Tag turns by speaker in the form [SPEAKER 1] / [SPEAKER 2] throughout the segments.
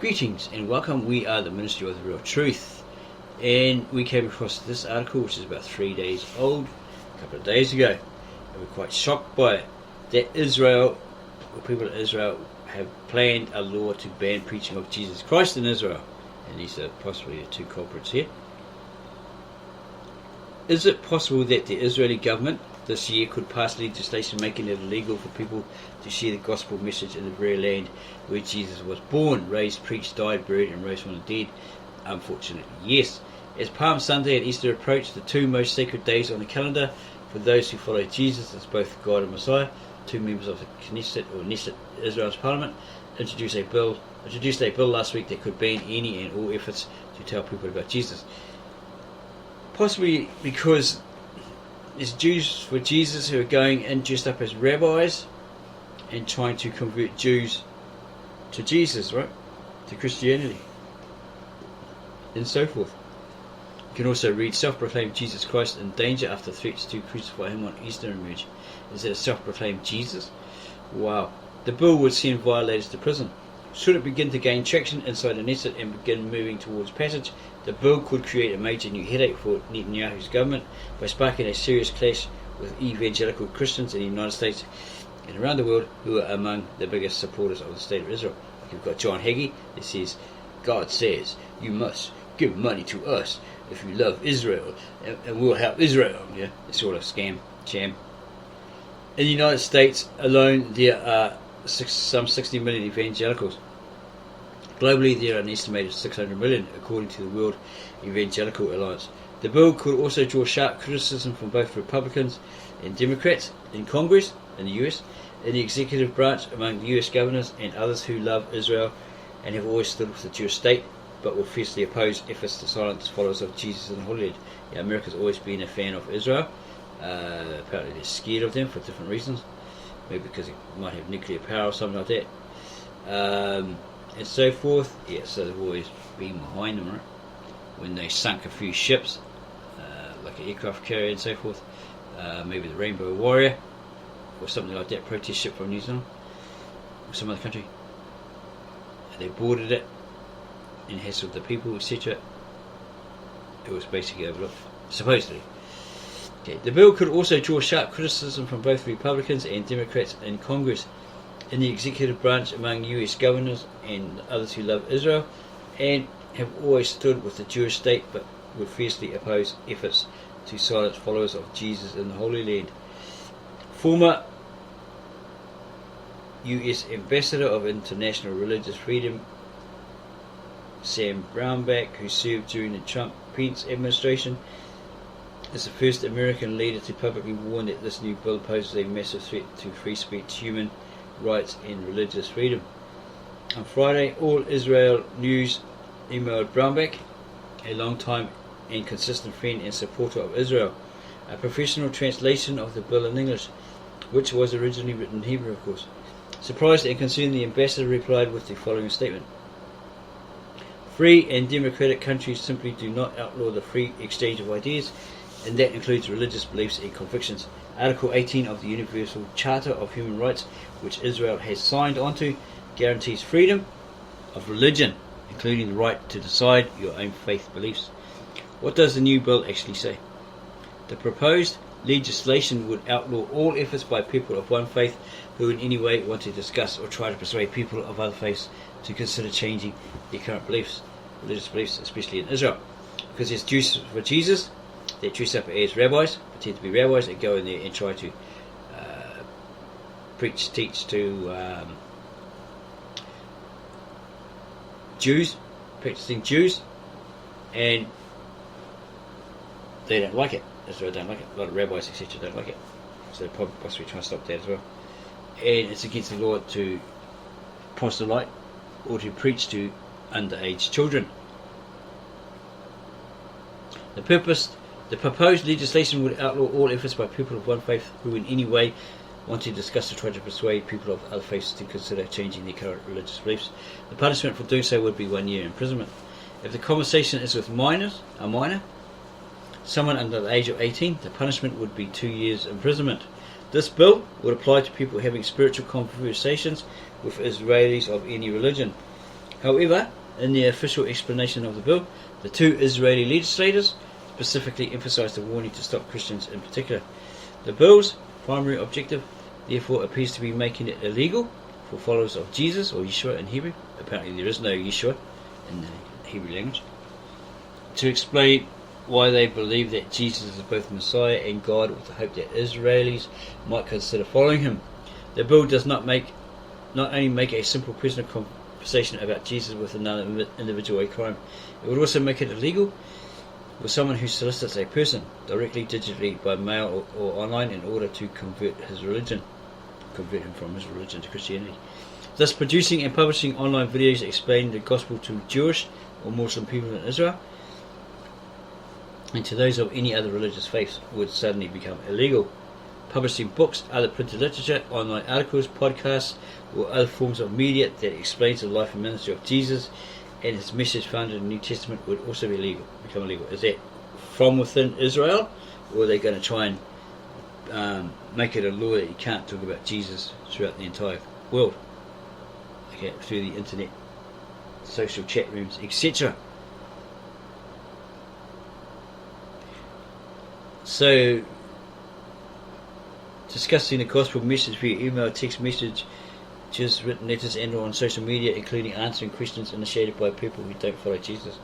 [SPEAKER 1] Greetings and welcome. We are the Ministry of the Real Truth, and we came across this article, which is about 3 days old, a couple of days ago, and we're quite shocked by it, that Israel, or people in Israel, have planned a law to ban preaching of Jesus Christ in Israel, and these are possibly the two culprits here. Is it possible that the Israeli government this year could pass legislation making it illegal for people to share the gospel message in the very land where Jesus was born, raised, preached, died, buried and rose from the dead? Unfortunately, yes. As Palm Sunday and Easter approach, the two most sacred days on the calendar for those who follow Jesus as both God and Messiah, two members of the Knesset, or Knesset, Israel's parliament, introduced a bill last week that could ban any and all efforts to tell people about Jesus. Possibly because there's Jews for Jesus who are going in dressed up as rabbis and trying to convert Jews to Jesus, right? To Christianity. And so forth. You can also read self-proclaimed Jesus Christ in danger after threats to crucify him on Easter emerge. Is it a self-proclaimed Jesus? Wow. The bill would send violators to prison. Should it begin to gain traction inside the Knesset and begin moving towards passage, the bill could create a major new headache for Netanyahu's government by sparking a serious clash with evangelical Christians in the United States and around the world who are among the biggest supporters of the State of Israel. Like you've got John Hagee that says, God says, you must give money to us if you love Israel and we'll help Israel. Yeah, it's sort of sham. In the United States alone, there are some 60 million evangelicals. Globally, there are an estimated 600 million, according to the World Evangelical Alliance. The bill could also draw sharp criticism from both Republicans and Democrats in Congress, in the US, in the executive branch, among the US governors and others who love Israel and have always stood with the Jewish state, but will fiercely oppose efforts to silence followers of Jesus in the Holy Land. Yeah, America's always been a fan of Israel. Apparently they're scared of them for different reasons. Maybe because it might have nuclear power or something like that. And so forth. Yeah, so they've always been behind them, right? When they sunk a few ships, like an aircraft carrier and so forth, maybe the Rainbow Warrior, or something like that, protest ship from New Zealand, or some other country. And they boarded it and hassled the people, etc. It was basically overlooked, supposedly. Okay. The bill could also draw sharp criticism from both Republicans and Democrats in Congress, in the executive branch, among US governors and others who love Israel and have always stood with the Jewish state, but would fiercely oppose efforts to silence followers of Jesus in the Holy Land. Former US Ambassador of International Religious Freedom Sam Brownback, who served during the Trump-Pence administration, is the first American leader to publicly warn that this new bill poses a massive threat to free speech, human rights and religious freedom. On Friday, All Israel News emailed Brownback, a long-time and consistent friend and supporter of Israel, a professional translation of the bill in English, which was originally written in Hebrew, of course. Surprised and concerned, the ambassador replied with the following statement. Free and democratic countries simply do not outlaw the free exchange of ideas, and that includes religious beliefs and convictions. Article 18 of the Universal Charter of Human Rights, which Israel has signed onto, guarantees freedom of religion, including the right to decide your own faith beliefs. What does the new bill actually say? The proposed legislation would outlaw all efforts by people of one faith who in any way want to discuss or try to persuade people of other faiths to consider changing their current beliefs, religious beliefs, especially in Israel. Because there's Jews for Jesus, they dress up as rabbis, pretend to be rabbis, and go in there and try to teach to Jews, practicing Jews, and they don't like it. Israel don't like it. A lot of rabbis, etc., don't like it. So they're probably possibly trying to stop that as well. And it's against the law to proselyte or to preach to underage children. The proposed legislation would outlaw all efforts by people of one faith who in any way want to discuss or try to persuade people of other faiths to consider changing their current religious beliefs. The punishment for doing so would be 1 year imprisonment. If the conversation is with a minor, someone under the age of 18, the punishment would be 2 years imprisonment. This bill would apply to people having spiritual conversations with Israelis of any religion. However, in the official explanation of the bill, the two Israeli legislators specifically emphasised the warning to stop Christians in particular. The bill's primary objective, therefore, appears to be making it illegal for followers of Jesus, or Yeshua in Hebrew, apparently there is no Yeshua in the Hebrew language, to explain why they believe that Jesus is both Messiah and God, with the hope that Israelis might consider following him. The bill does not only make a simple personal conversation about Jesus with another individual a crime, it would also make it illegal for someone who solicits a person directly, digitally, by mail or online in order to convert him from his religion to Christianity. Thus, producing and publishing online videos explaining the gospel to Jewish or Muslim people in Israel and to those of any other religious faith would suddenly become illegal. Publishing books, other printed literature, online articles, podcasts, or other forms of media that explains the life and ministry of Jesus and his message found in the New Testament would also become illegal. Is that from within Israel, or are they going to try and make it a law that you can't talk about Jesus throughout the entire world? Okay, through the internet, social chat rooms, etc. So, discussing the gospel message via email, text message, just written letters, and or on social media, including answering questions initiated by people who don't follow Jesus.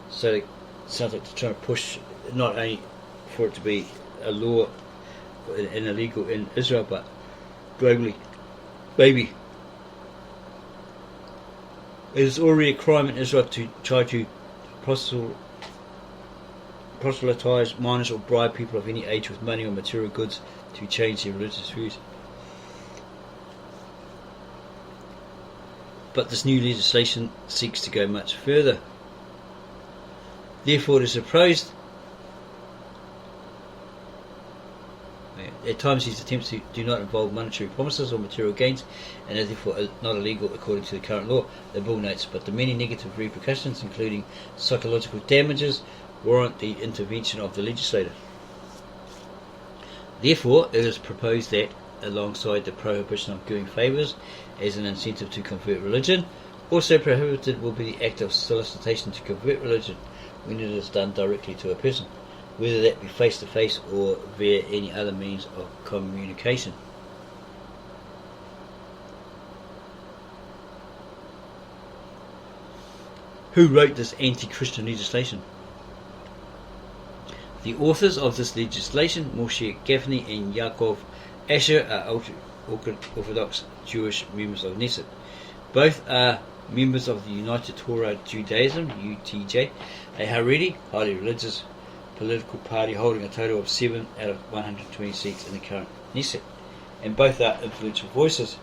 [SPEAKER 1] So it sounds like they're trying to push not only for it to be a law and illegal in Israel, but globally. Maybe it is already a crime in Israel to try to proselytize minors or bribe people of any age with money or material goods to change their religious views. But this new legislation seeks to go much further. Therefore, it is proposed at times these attempts do not involve monetary promises or material gains, and are therefore not illegal according to the current law, the bill notes, but the many negative repercussions, including psychological damages, warrant the intervention of the legislator. Therefore, it is proposed that, alongside the prohibition of giving favours as an incentive to convert religion, also prohibited will be the act of solicitation to convert religion when it is done directly to a person, whether that be face to face or via any other means of communication. Who wrote this anti-Christian legislation? The authors of this legislation, Moshe Gafni and Yaakov Asher, are Orthodox Jewish members of Knesset. Both are members of the United Torah Judaism, UTJ, a Haredi, highly religious political party holding a total of 7 out of 120 seats in the current Knesset. And both are influential voices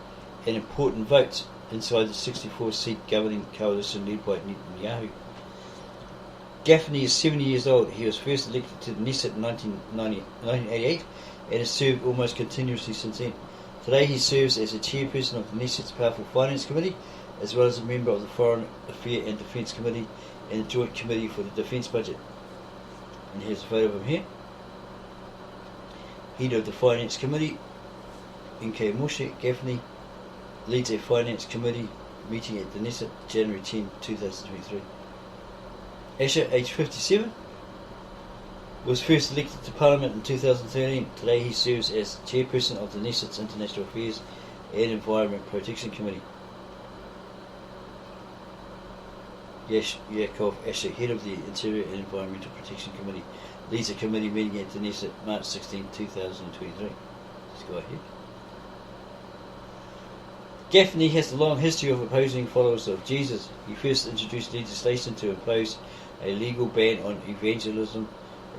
[SPEAKER 1] and important votes inside the 64-seat governing coalition led by Netanyahu. Gafni is 70 years old. He was first elected to the Knesset in 1988 and has served almost continuously since then. Today he serves as a chairperson of the Knesset's powerful Finance Committee, as well as a member of the Foreign Affairs and Defence Committee and the Joint Committee for the Defence Budget. And here's a photo of him here. Head of the Finance Committee, N.K. Moshe Gafni, leads a Finance Committee meeting at the Knesset January 10, 2023. Asher, aged 57, was first elected to Parliament in 2013. Today he serves as chairperson of the Knesset's International Affairs and Environment Protection Committee. Yaakov Asher, head of the Interior and Environmental Protection Committee, leads a committee meeting at the Knesset March 16, 2023. Let's go ahead. Gafni has a long history of opposing followers of Jesus. He first introduced legislation to impose a legal ban on evangelism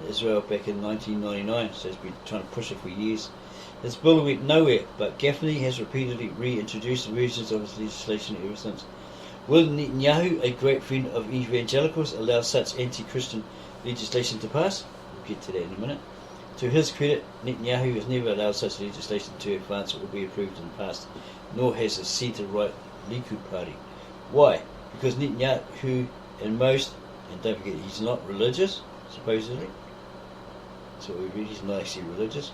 [SPEAKER 1] in Israel back in 1999, so he's been trying to push it for years. His bill went nowhere, but Gafni has repeatedly reintroduced versions of his legislation ever since. Will Netanyahu, a great friend of evangelicals, allow such anti-Christian legislation to pass? We'll get to that in a minute. To his credit, Netanyahu has never allowed such legislation to advance or be approved in the past, nor has the centre-right Likud party. Why? Because Netanyahu and most, and don't forget he's not religious, supposedly, that's what we read, he's not actually religious,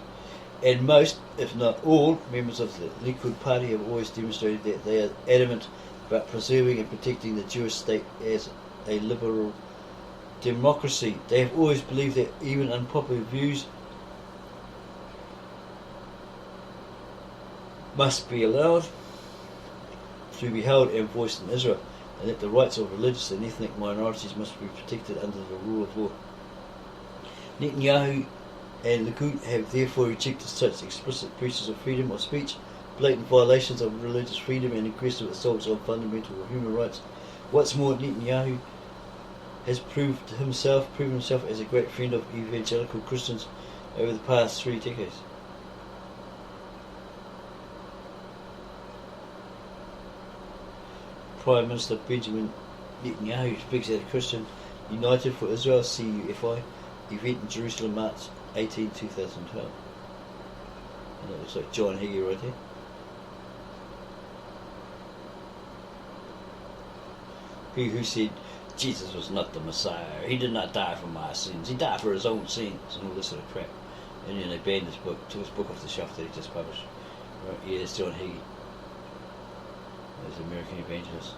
[SPEAKER 1] and most, if not all, members of the Likud party have always demonstrated that they are adamant about preserving and protecting the Jewish state as a liberal democracy. They have always believed that even unpopular views must be allowed to be held and voiced in Israel, and that the rights of religious and ethnic minorities must be protected under the rule of law. Netanyahu and Likud have therefore rejected such explicit breaches of freedom of speech, blatant violations of religious freedom, and aggressive assaults on fundamental human rights. What's more, Netanyahu has proven himself as a great friend of evangelical Christians over the past 3 decades. Prime Minister Benjamin Netanyahu speaks at a Christian United for Israel (CUFI) event in Jerusalem, March 18, 2012. And that looks like John Hagee right here. He who said Jesus was not the Messiah, he did not die for my sins, he died for his own sins, and all this sort of crap. And then they banned his book, took his book off the shelf that he just published. Right, yeah, it's John Hagee. As an American evangelist.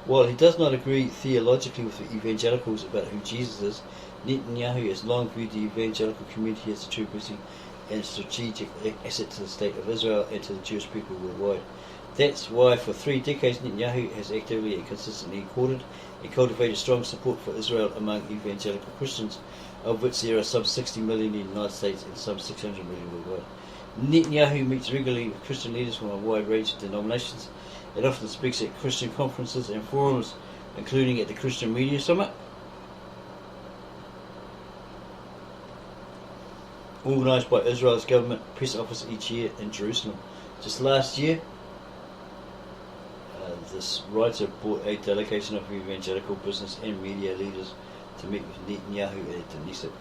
[SPEAKER 1] While he does not agree theologically with the evangelicals about who Jesus is, Netanyahu has long viewed the evangelical community as a true blessing and strategic asset to the state of Israel and to the Jewish people worldwide. That's why for 3 decades Netanyahu has actively and consistently courted and cultivated strong support for Israel among evangelical Christians, of which there are some 60 million in the United States and some 600 million worldwide. Netanyahu meets regularly with Christian leaders from a wide range of denominations and often speaks at Christian conferences and forums, including at the Christian Media Summit, organised by Israel's government press office each year in Jerusalem. Just last year, this writer brought a delegation of evangelical business and media leaders to meet with Netanyahu at the Knesset.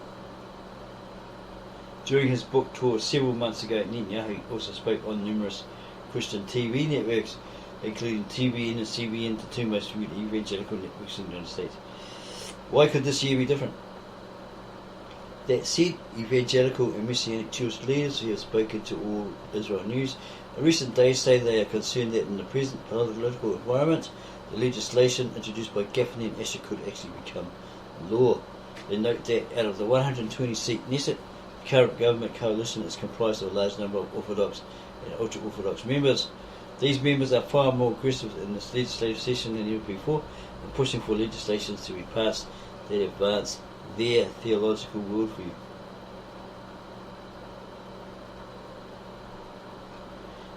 [SPEAKER 1] During his book tour several months ago, Netanyahu also spoke on numerous Christian TV networks, including TBN and CBN, the 2 most viewed evangelical networks in the United States. Why could this year be different? That said, evangelical and Messianic Jewish leaders who have spoken to All Israel News in recent days say they are concerned that in the present political environment, the legislation introduced by Gaffney and Asher could actually become law. They note that out of the 120-seat Knesset, the current government coalition is comprised of a large number of Orthodox and ultra-Orthodox members. These members are far more aggressive in this legislative session than ever before, and pushing for legislation to be passed that advance their theological worldview.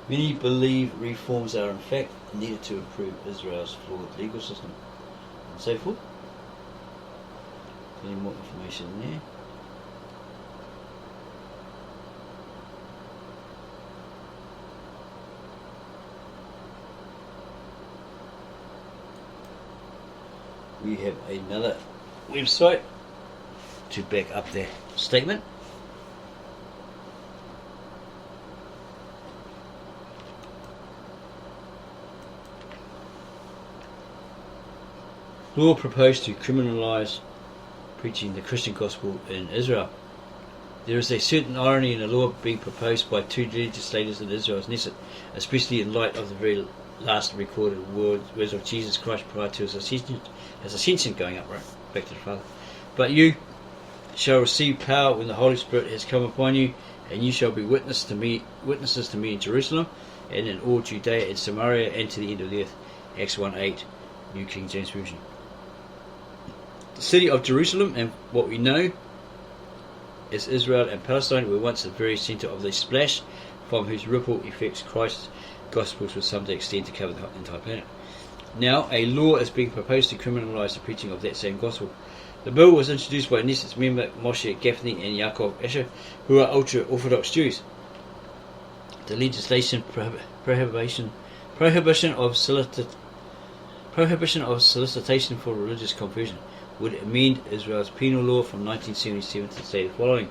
[SPEAKER 1] Many believe reforms are in fact needed to improve Israel's flawed legal system, and so forth. Any more information there? We have another website to back up their statement. Law proposed to criminalise preaching the Christian gospel in Israel. There is a certain irony in a law being proposed by 2 legislators in Israel's Knesset, especially in light of the very last recorded words of Jesus Christ prior to his ascension, going up right back to the Father. But you shall receive power when the Holy Spirit has come upon you, and you shall be witnesses to me in Jerusalem, and in all Judea and Samaria, and to the end of the earth. Acts 1:8, New King James Version. The city of Jerusalem, and what we know as Israel and Palestine, were once the very centre of the splash, from whose ripple effects Christ's Gospels will someday extend to cover the entire planet. Now, a law is being proposed to criminalise the preaching of that same gospel. The bill was introduced by Knesset's member Moshe Gaffney and Yaakov Asher, who are ultra-Orthodox Jews. The legislation prohibition of solicitation for religious conversion would amend Israel's penal law from 1977 to say the following.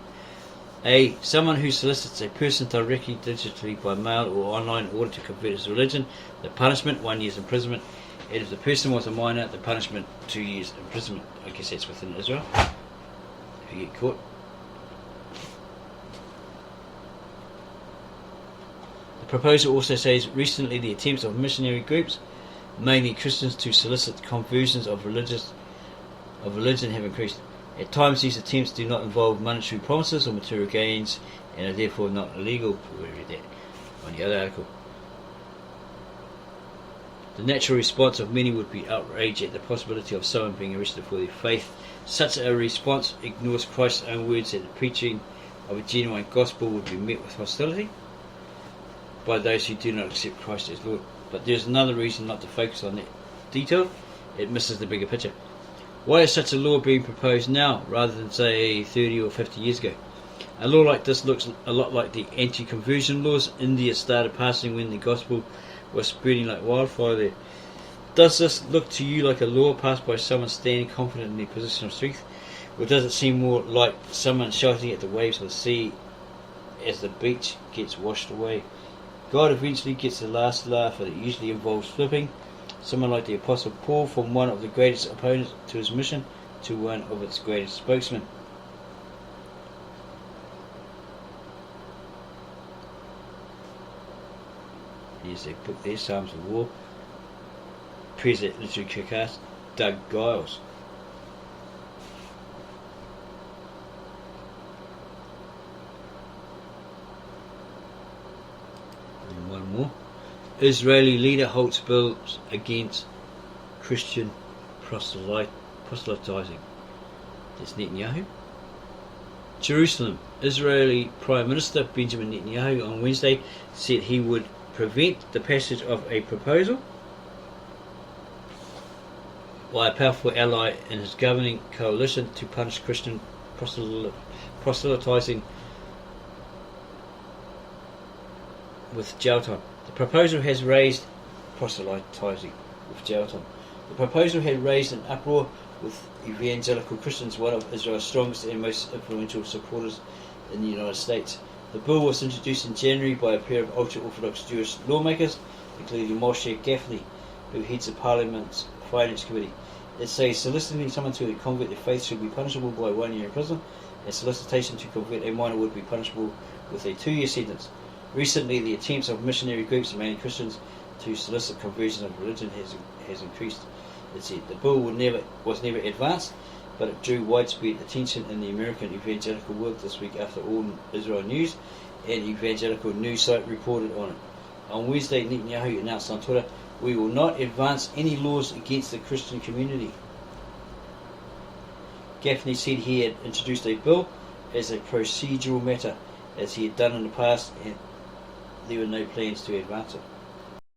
[SPEAKER 1] A. Someone who solicits a person directly, digitally, by mail or online in order to convert his religion, the punishment 1 year's imprisonment, and if the person was a minor, the punishment 2 years imprisonment. I guess that's within Israel, if you get caught. The proposal also says recently the attempts of missionary groups, mainly Christians, to solicit conversions of religion have increased. At times these attempts do not involve monetary promises or material gains and are therefore not illegal. We read that on the other article. The natural response of many would be outrage at the possibility of someone being arrested for their faith. Such a response ignores Christ's own words that the preaching of a genuine gospel would be met with hostility by those who do not accept Christ as Lord. But there's another reason not to focus on that detail. It misses the bigger picture. Why is such a law being proposed now rather than say 30 or 50 years ago? A law like this looks a lot like the anti-conversion laws India started passing when the gospel was spreading like wildfire there. Does this look to you like a law passed by someone standing confident in their position of strength? Or does it seem more like someone shouting at the waves of the sea as the beach gets washed away? God eventually gets the last laugh, and it usually involves flipping someone like the Apostle Paul from one of the greatest opponents to his mission to one of its greatest spokesmen. Here's their book there, Psalms of War. President Literary Kick-Ass, Doug Giles. And one more. Israeli leader halts bills against Christian proselytizing. That's Netanyahu. Jerusalem. Israeli Prime Minister Benjamin Netanyahu on Wednesday said he would prevent the passage of a proposal by a powerful ally in his governing coalition to punish Christian proselytizing with jail time. The proposal has raised proselytizing with jail time. The proposal had raised an uproar with Evangelical Christians, one of Israel's strongest and most influential supporters in the United States. The bill was introduced in January by a pair of ultra-Orthodox Jewish lawmakers, including Moshe Gafni, who heads the Parliament's Finance Committee. It says soliciting someone to convert their faith should be punishable by 1 year in prison, and solicitation to convert a minor would be punishable with a 2-year sentence. Recently, the attempts of missionary groups, mainly Christians, to solicit conversion of religion has increased. It said the bill was never advanced, but it drew widespread attention in the American evangelical world this week after All Israel News and Evangelical News site reported on it. On Wednesday, Netanyahu announced on Twitter, "We will not advance any laws against the Christian community." Gafni said he had introduced a bill as a procedural matter, as he had done in the past, and there were no plans to advance it.